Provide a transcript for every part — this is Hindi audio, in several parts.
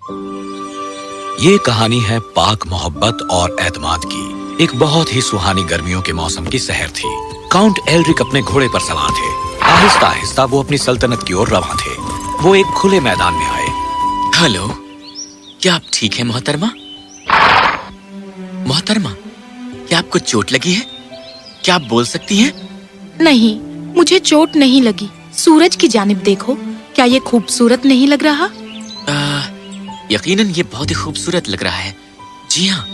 ये कहानी है पाक मोहब्बत और एतमाद की। एक बहुत ही सुहानी गर्मियों के मौसम की सहर थी। काउंट एल्ड्रिक अपने घोड़े पर सवार थे। आहिस्ता आहिस्ता वो अपनी सल्तनत की ओर रवां थे। वो एक खुले मैदान में आए। हेलो, क्या आप ठीक हैं मोहतरमा? मोहतरमा, क्या आपको चोट लगी है? क्या आप बोल सकती हैं? नहीं, मुझे चोट नहीं लगी। सूरज की जानिब देखो, क्या ये खूबसूरत नहीं लग रहा? यकीनन ये बहुत ही खूबसूरत लग रहा है। जी हाँ।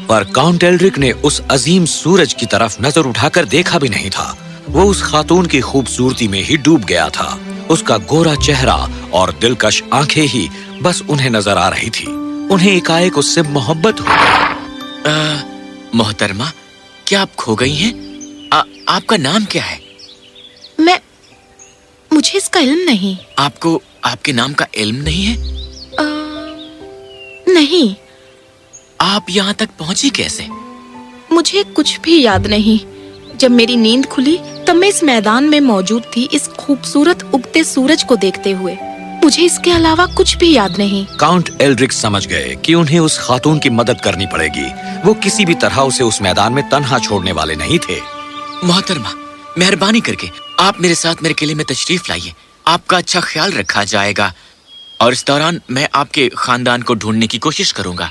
पर काउंट एल्ड्रिक ने उस अजीम सूरज की तरफ नजर उठाकर देखा भी नहीं था। वो उस खातून की खूबसूरती में ही डूब गया था। उसका गोरा चेहरा और दिलकश आंखें ही बस उन्हें नजर आ रही थी। उन्हें एकाएक उससे मोहब्बत हो गई। मोहतरमा, क्या आप खो गई हैं? आपका नाम क्या है? मुझे इसका इल्म नहीं। आपको आपके नाम का इल्म नहीं है? नहीं। आप यहाँ तक पहुँची कैसे? मुझे कुछ भी याद नहीं। जब मेरी नींद खुली तब मैं इस मैदान में मौजूद थी, इस खूबसूरत उगते सूरज को देखते हुए। मुझे इसके अलावा कुछ भी याद नहीं। काउंट एल्ड्रिक समझ गए कि उन्हें उस खातून की मदद करनी पड़ेगी। वो किसी भी तरह उसे उस मैदान में तन्हा छोड़ने वाले नहीं थे। मोहतरमा, मेहरबानी करके आप मेरे साथ मेरे किले में तशरीफ लाइए। आपका अच्छा ख्याल रखा जाएगा और इस दौरान मैं आपके खानदान को ढूंढने की कोशिश करूंगा।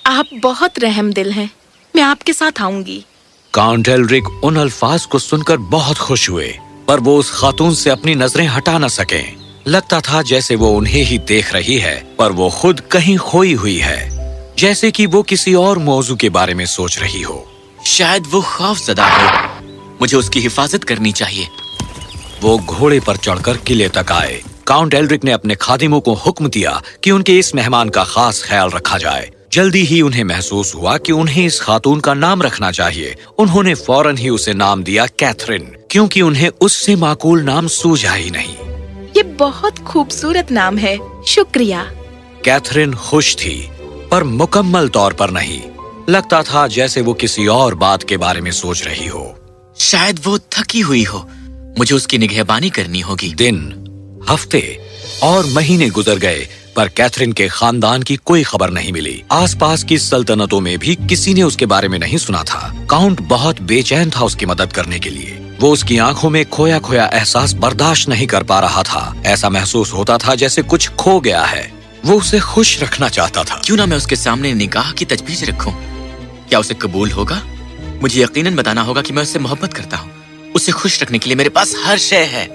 आप बहुत रहमदिल हैं। मैं आपके साथ आऊंगी। काउंट एल्ड्रिक उन अल्फाज को सुनकर बहुत खुश हुए, पर वो उस खातून से अपनी नजरें हटा न सके। लगता था जैसे वो उन्हें ही देख रही है, पर वो खुद कहीं खोई हुई है, जैसे कि वो किसी और मौजू के बारे में सोच रही हो। शायद वो खौफजदा हो। मुझे उसकी हिफाजत करनी चाहिए। वो घोड़े पर चढ़कर किले तक आए। काउंट एल्ड्रिक ने अपने खादिमों को हुक्म दिया कि उनके इस मेहमान का खास ख्याल रखा जाए। जल्दी ही उन्हें महसूस हुआ कि उन्हें इस खातून का नाम रखना चाहिए। उन्होंने फौरन ही उसे नाम दिया कैथरीन, क्योंकि उन्हें उससे माकूल नाम सूझा ही नहीं। ये बहुत खूबसूरत नाम है, शुक्रिया। कैथरीन खुश थी, पर मुकम्मल तौर पर नहीं। लगता था जैसे वो किसी और बात के बारे में सोच रही हो। शायद वो थकी हुई हो। मुझे उसकी निगहबानी करनी होगी। दिन, हफ्ते और महीने गुजर गए, पर कैथरीन के खानदान की कोई खबर नहीं मिली। आसपास की सल्तनतों में भी किसी ने उसके बारे में नहीं सुना था। काउंट बहुत बेचैन था उसकी मदद करने के लिए। वो उसकी आंखों में खोया खोया एहसास बर्दाश्त नहीं कर पा रहा था। ऐसा महसूस होता था जैसे कुछ खो गया है। वो उसे खुश रखना चाहता था। क्यों ना मैं उसके सामने निकाह की तजवीज रखूं? क्या उसे कबूल होगा? मुझे यकीनन बताना होगा कि मैं उससे मोहब्बत करता हूँ। उसे खुश रखने के लिए मेरे पास हर शय है।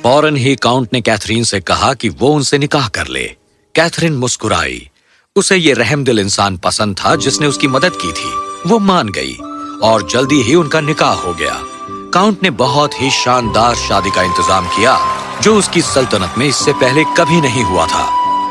फौरन ही काउंट ने कैथरीन से कहा कि वो उनसे निकाह कर ले। कैथरीन मुस्कुराई। उसे ये रहमदिल इंसान पसंद था जिसने उसकी मदद की थी। वो मान गई और जल्दी ही उनका निकाह हो गया। काउंट ने बहुत ही शानदार शादी का इंतजाम किया, जो उसकी सल्तनत में इससे पहले कभी नहीं हुआ था।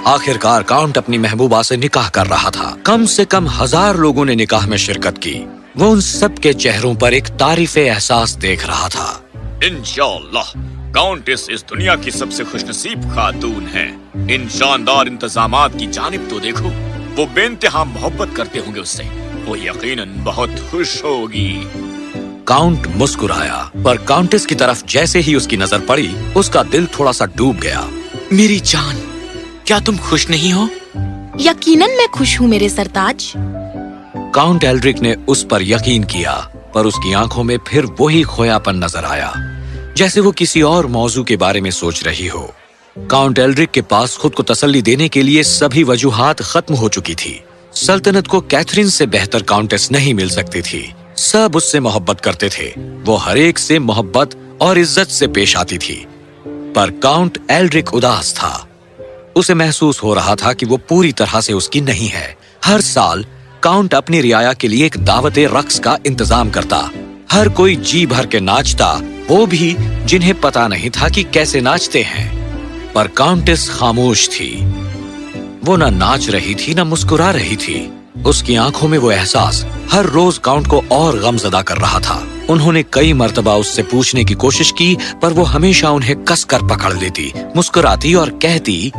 आखिरकार काउंट अपनी महबूबा से निकाह कर रहा था। कम से कम 1000 लोगों ने निकाह में शिरकत की। वो उन सब के चेहरों पर एक तारीफ़े एहसास देख रहा था। इंशाअल्लाह काउंटेस इस दुनिया की सबसे खुशनसीब खातून है। इन शानदार इंतजामात की जानिब तो देखो। वो बेइंतहा मोहब्बत करते होंगे उससे। वो यकीनन बहुत खुश होगी। काउंट मुस्कुराया, पर काउंटेस की तरफ जैसे ही उसकी नजर पड़ी, उसका दिल थोड़ा सा डूब गया। मेरी जान, क्या तुम खुश नहीं हो? यकीनन मैं खुश हूँ मेरे सरताज। काउंट एल्ड्रिक ने उस पर यकीन किया, पर उसकी आंखों में फिर वही खोयापन नजर आया, जैसे वो किसी और मौजू के बारे में सोच रही हो। काउंट एल्ड्रिक के पास खुद को तसल्ली देने के लिए सभी वजूहात खत्म हो चुकी थी। सल्तनत को कैथरीन से बेहतर काउंटेस नहीं मिल सकती थी। सब उससे मोहब्बत करते थे। वो हर एक से मोहब्बत और इज्जत से पेश आती थी। पर काउंट एल्ड्रिक उदास था। उसे महसूस हो रहा था कि वो पूरी तरह से उसकी नहीं है। हर साल काउंट अपनी रियाया के लिए एक दावते रक्स का इंतजाम करता। हर कोई जी भर के नाचता, वो भी जिन्हें पता नहीं था कि कैसे नाचते हैं। पर काउंटेस खामोश थी। वो न नाच रही थी, न मुस्कुरा रही थी। उसकी आंखों में वो एहसास हर रोज काउंट को और गमज़दा कर रहा था। उन्होंने कई मर्तबा उससे पूछने की कोशिश की, पर वो हमेशा उन्हें कसकर पकड़ लेती, मुस्कुराती और कहती,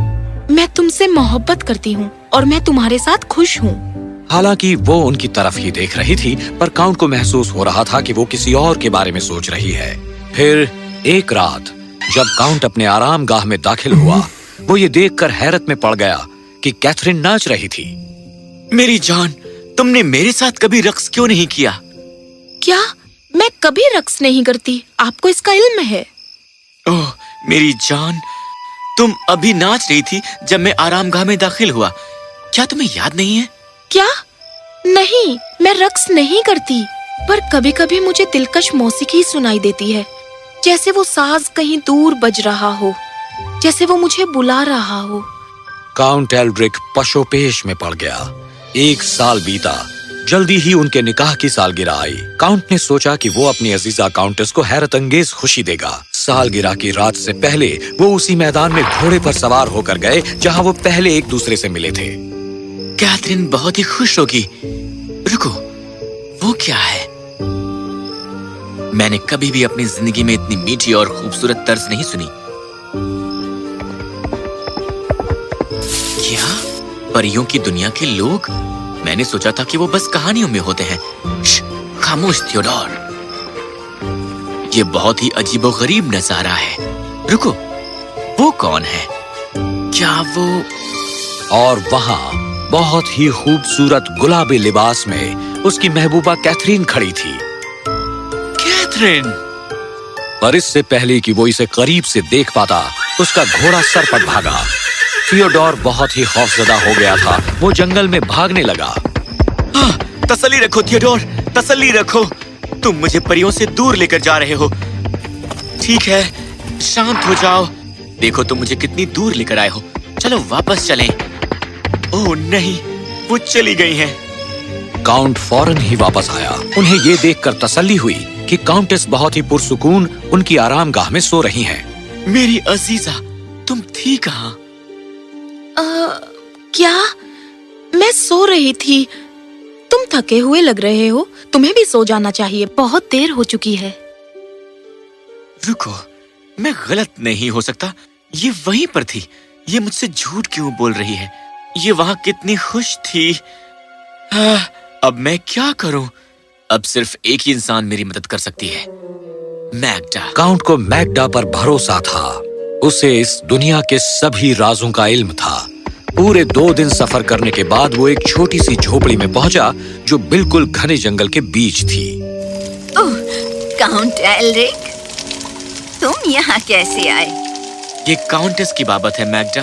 मैं तुमसे मोहब्बत करती हूँ और मैं तुम्हारे साथ खुश हूँ। हालांकि वो उनकी तरफ ही देख रही थी, पर काउंट को महसूस हो रहा था कि वो किसी और के बारे में सोच रही है। फिर एक रात जब काउंट अपने आराम गाह में दाखिल हुआ, वो ये देखकर हैरत में पड़ गया कि कैथरीन नाच रही थी। मेरी जान, तुमने मेरे साथ कभी रक्स क्यों नहीं किया? क्या? मैं कभी रक्स नहीं करती, आपको इसका इल्म है? ओह मेरी जान, तुम अभी नाच रही थी जब मैं आरामगाह में दाखिल हुआ। क्या तुम्हें याद नहीं है? क्या? नहीं, मैं रक्स नहीं करती, पर कभी-कभी मुझे दिलकश मौसीकी सुनाई देती है, जैसे वो साज कहीं दूर बज रहा हो, जैसे वो मुझे बुला रहा हो। काउंट एल्ड्रिक पशोपेश में पड़ गया। 1 साल बीता। जल्दी ही उनके निकाह की सालगिरह आई। काउंट ने सोचा कि वो अपनी अजीजा काउंटेस को हैरत अंगेज खुशी देगा। सालगिरह की रात से पहले वो उसी मैदान में घोड़े पर सवार होकर गए जहां वो पहले एक दूसरे से मिले थे। कैथरीन बहुत ही खुश होगी। रुको, वो क्या है? मैंने कभी भी अपनी जिंदगी में इतनी मीठी और खूबसूरत तर्ज नहीं सुनी। क्या परियों की दुनिया के लोग? मैंने सोचा था कि वो बस कहानियों में होते हैं। खामोश थियोडोर, ये बहुत ही अजीबोगरीब नजारा है। रुको, वो कौन है? क्या वो? और वहां बहुत ही खूबसूरत गुलाबी लिबास में उसकी महबूबा कैथरीन खड़ी थी। कैथरीन! पर इससे पहले कि वो इसे करीब से देख पाता, उसका घोड़ा सरपट भागा। थियोडोर बहुत ही खौफजदा हो गया था। वो जंगल में भागने लगा। तसल्ली रखो थियोडोर, तसल्ली रखो। तुम मुझे परियों से दूर लेकर जा रहे हो। ठीक है, शांत हो जाओ। देखो तुम मुझे कितनी दूर लेकर आए हो। चलो वापस चलें। ओह नहीं, वो चली गई हैं। काउंट फौरन ही वापस आया। उन्हें ये देखकर तसल्ली हुई कि काउंटेस बहुत ही पुरसुकून उनकी आरामगाह में सो रही हैं। मेरी अजीजा, तुम थी कहाँ? क्या? मैं सो रही थी। तुम थके हुए लग रहे हो, तुम्हें भी सो जाना चाहिए, बहुत देर हो चुकी है। रुको, मैं गलत नहीं हो सकता। ये वहीं पर थी। ये मुझसे झूठ क्यों बोल रही है? ये वहां कितनी खुश थी। अब मैं क्या करूं? अब सिर्फ एक ही इंसान मेरी मदद कर सकती है, मैग्डा। काउंट को मैग्डा पर भरोसा था। उसे इस दुनिया के सभी राजों का इल्म था। पूरे 2 दिन सफर करने के बाद वो एक छोटी सी झोपड़ी में पहुंचा जो बिल्कुल घने जंगल के बीच थी। ओह, काउंट एल्ड्रिक, तुम यहाँ कैसे आए? ये काउंटेस की बाबत है मैग्डा।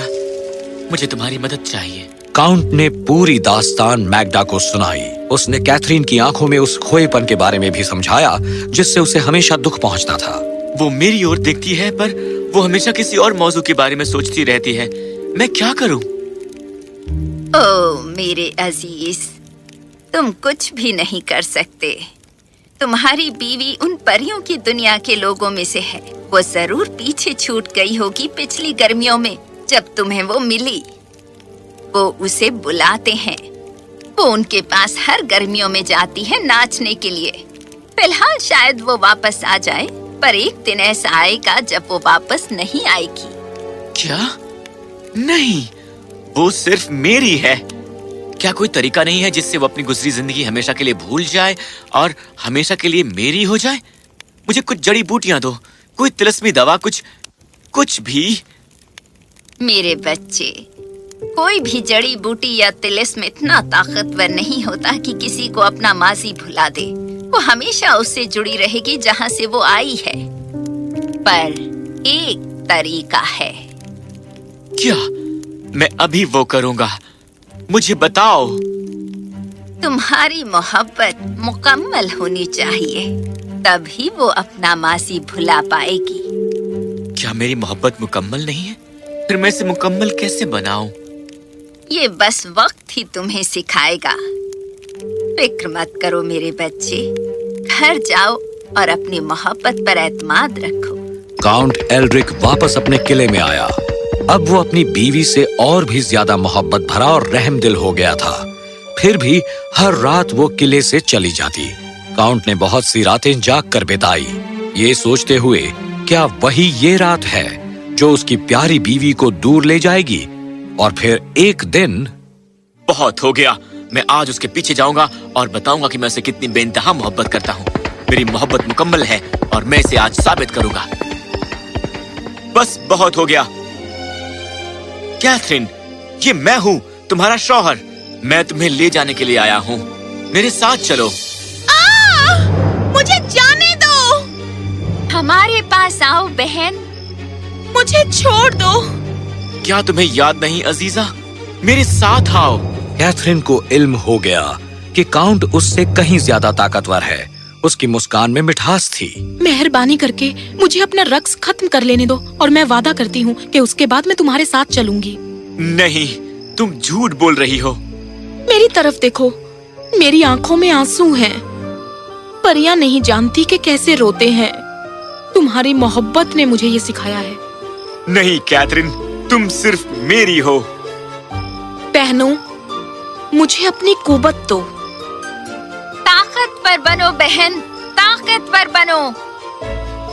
मुझे तुम्हारी मदद चाहिए। काउंट ने पूरी दास्तान मैग्डा को सुनाई। उसने कैथरीन की आंखों में उस खोएपन के बारे में भी समझाया जिससे उसे हमेशा दुख पहुंचता था। वो मेरी ओर देखती है पर वो हमेशा किसी और मौजू के बारे में सोचती रहती है। मैं क्या करूं? ओह मेरे अजीज, तुम कुछ भी नहीं कर सकते। तुम्हारी बीवी उन परियों की दुनिया के लोगों में से है। वो जरूर पीछे छूट गई होगी पिछली गर्मियों में जब तुम्हें वो मिली। वो उसे बुलाते हैं। वो उनके पास हर गर्मियों में जाती है नाचने के लिए। फिलहाल शायद वो वापस आ जाए, पर एक दिन ऐसा आएगा जब वो वापस नहीं आएगी। क्या? नहीं, वो सिर्फ मेरी है। क्या कोई तरीका नहीं है जिससे वो अपनी गुजरी जिंदगी हमेशा के लिए भूल जाए और हमेशा के लिए मेरी हो जाए? मुझे कुछ जड़ी बूटियां दो, कोई तिलस्मी दवा, कुछ भी। मेरे बच्चे, कोई भी जड़ी बूटी या तिलिस्म इतना ताकतवर नहीं होता कि किसी को अपना माजी भुला दे। वो हमेशा उससे जुड़ी रहेगी जहां से वो आई है। पर एक तरीका है। क्या? मैं अभी वो करूंगा। मुझे बताओ। तुम्हारी मोहब्बत मुकम्मल होनी चाहिए, तभी वो अपना माजी भुला पाएगी। क्या मेरी मोहब्बत मुकम्मल नहीं है? फिर मैं इसे मुकम्मल कैसे बनाऊं? ये बस वक्त ही तुम्हें सिखाएगा। फिक्र मत करो मेरे बच्चे। घर जाओ और अपनी मोहब्बत पर एतमाद रखो। काउंट एल्ड्रिक वापस अपने किले में आया। अब वो अपनी बीवी से और भी ज्यादा मोहब्बत भरा और रहमदिल हो गया था। फिर भी हर रात वो किले से चली जाती। काउंट ने बहुत सी रातें जाग कर बिताई, ये सोचते हुए क्या वही ये रात है जो उसकी प्यारी बीवी को दूर ले जाएगी। और फिर एक दिन, बहुत हो गया। मैं आज उसके पीछे जाऊंगा और बताऊंगा कि मैं उसे कितनी बेइंतहा मोहब्बत करता हूँ। मेरी मोहब्बत मुकम्मल है और मैं इसे आज साबित करूंगा। बस बहुत हो गया। कैथरीन, ये मैं हूँ तुम्हारा शौहर। मैं तुम्हें ले जाने के लिए आया हूँ, मेरे साथ चलो। मुझे जाने दो। हमारे पास आओ बहन। मुझे छोड़ दो। क्या तुम्हें याद नहीं अजीजा, मेरे साथ आओ। कैथरीन को इल्म हो गया कि काउंट उससे कहीं ज्यादा ताकतवर है। उसकी मुस्कान में मिठास थी। मेहरबानी करके मुझे अपना रक्स खत्म कर लेने दो और मैं वादा करती हूँ कि उसके बाद मैं तुम्हारे साथ चलूंगी। नहीं, तुम झूठ बोल रही हो। मेरी तरफ देखो, मेरी आंखों में आंसू हैं। परियां नहीं जानती कि कैसे रोते हैं। तुम्हारी मोहब्बत ने मुझे ये सिखाया है। नहीं कैथरीन, तुम सिर्फ मेरी हो। बहनों, मुझे अपनी कुव्वत दो। ताकतवर बनो बहन, ताकतवर बनो।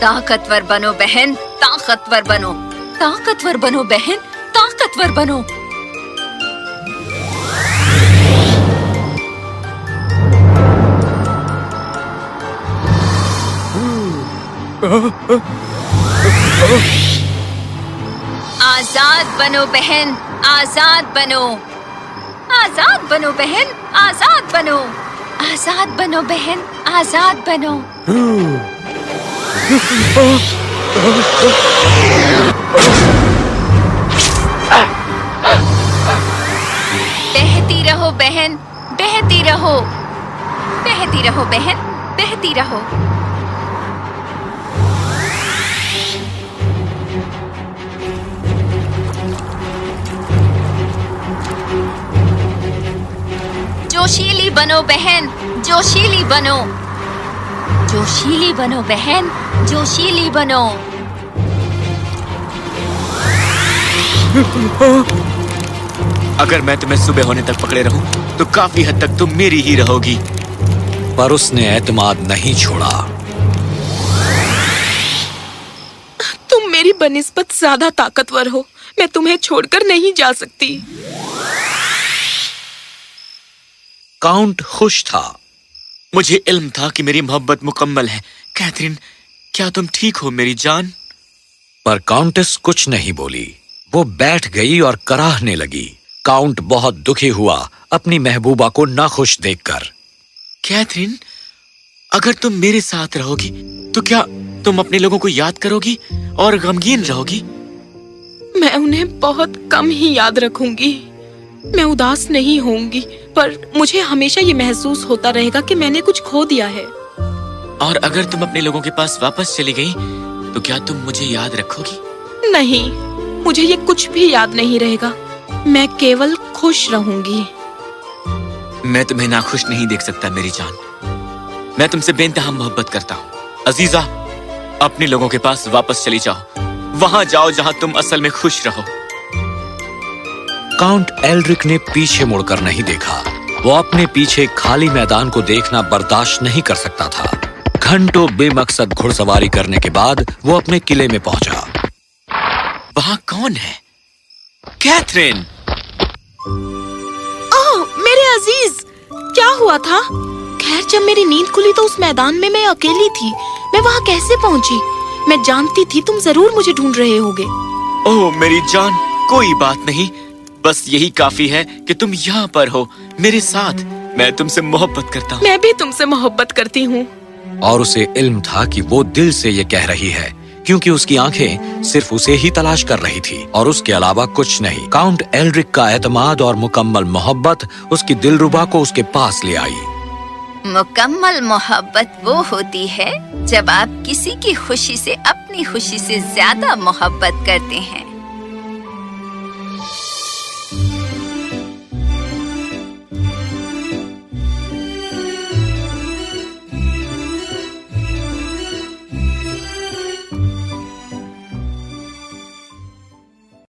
ताकतवर बनो बहन, ताकतवर बनो। ताकतवर बनो बहन, ताकतवर बनो। आजाद बनो बहन, आजाद बनो। आजाद बनो बहन, आजाद बनो। आजाद बनो बहन, आजाद बनो। बहती रहो बहन, बहती रहो। बहती रहो बहन, बहती रहो। जोशीली बनो बहन, जोशीली बनो। जोशीली बनो बहन, जोशीली बनो। अगर मैं तुम्हें सुबह होने तक पकड़े रहूं, तो काफी हद तक तुम मेरी ही रहोगी। पर उसने एतमाद नहीं छोड़ा। तुम मेरी बनिस्बत ज्यादा ताकतवर हो। मैं तुम्हें छोड़कर नहीं जा सकती। काउंट खुश था। मुझे इल्म था कि मेरी मोहब्बत मुकम्मल है। कैथरीन, क्या तुम ठीक हो मेरी जान? पर काउंटेस कुछ नहीं बोली। वो बैठ गई और कराहने लगी। काउंट बहुत दुखी हुआ अपनी महबूबा को नाखुश देखकर। कैथरीन, अगर तुम मेरे साथ रहोगी तो क्या तुम अपने लोगों को याद करोगी और गमगीन रहोगी? मैं उन्हें बहुत कम ही याद रखूंगी। मैं उदास नहीं होंगी, पर मुझे हमेशा ये महसूस होता रहेगा कि मैंने कुछ खो दिया है। और अगर तुम अपने लोगों के पास वापस चली गई तो क्या तुम मुझे याद रखोगी? नहीं, मुझे ये कुछ भी याद नहीं रहेगा। मैं केवल खुश रहूंगी। मैं तुम्हें नाखुश नहीं देख सकता मेरी जान। मैं तुमसे बेइंतहा मोहब्बत करता हूँ। अजीजा, अपने लोगों के पास वापस चली जाओ। वहां जाओ जहां तुम असल में खुश रहो। काउंट एल्ड्रिक ने पीछे मुड़कर नहीं देखा। वो अपने पीछे खाली मैदान को देखना बर्दाश्त नहीं कर सकता था। घंटों बेमकसद घुड़सवारी करने के बाद वो अपने किले में पहुंचा। वहां कौन है? कैथरीन! ओह, मेरे अजीज, क्या हुआ था? खैर, जब मेरी नींद खुली तो उस मैदान में मैं अकेली थी। मैं वहां कैसे पहुंची? मैं जानती थी तुम जरूर मुझे ढूंढ रहे होगे। ओह मेरी जान, कोई बात नहीं। बस यही काफी है कि तुम यहाँ पर हो मेरे साथ। मैं तुमसे मोहब्बत करता हूँ। मैं भी तुमसे मोहब्बत करती हूँ। और उसे इल्म था कि वो दिल से ये कह रही है, क्योंकि उसकी आंखें सिर्फ उसे ही तलाश कर रही थी और उसके अलावा कुछ नहीं। काउंट एल्ड्रिक का एतमाद और मुकम्मल मोहब्बत उसकी दिलरुबा को उसके पास ले आई। मुकम्मल मोहब्बत वो होती है जब आप किसी की खुशी से अपनी खुशी से ज्यादा मोहब्बत करते हैं।